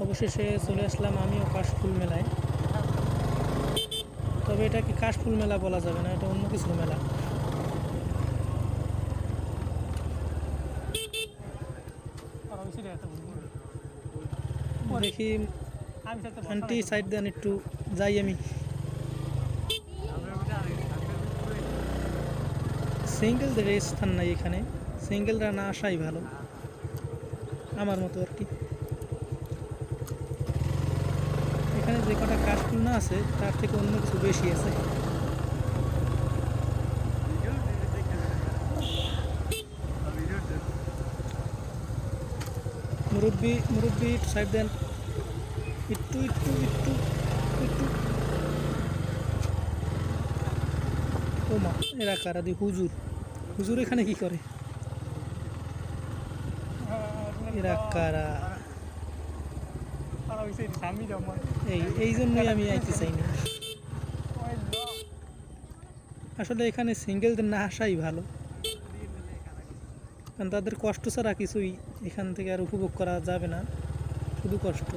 অবশেষে চলে আসলাম আমিও কাশফুল মেলায়। তবে এটা কি কাশফুল মেলা বলা যাবে না, এটা অন্য কিছুর মেলা। দেখি আন্টি সাইড দেন, একটু যাই আমি। সিঙ্গেলদের স্থান নাই এখানে, সিঙ্গেলরা না আসাই ভালো আমার মতো আর কি। এখানে যে কটা কাশফুল না আছে তার থেকে অন্য কিছু বেশি আছে। মুরব্বি মুরব্বি সাইড দেন, একটু একটু একটু একটু। ও মা, এরা কারা দি? হুজুর, হুজুর এখানে কি করে? এরা কারা? এই জন্যই আমি আইতে চাই না আসলে। এখানে সিঙ্গেলদের না আসাই ভালো, কারণ তাদের কষ্ট ছাড়া কিছুই এখান থেকে আর উপভোগ করা যাবে না, শুধু কষ্ট।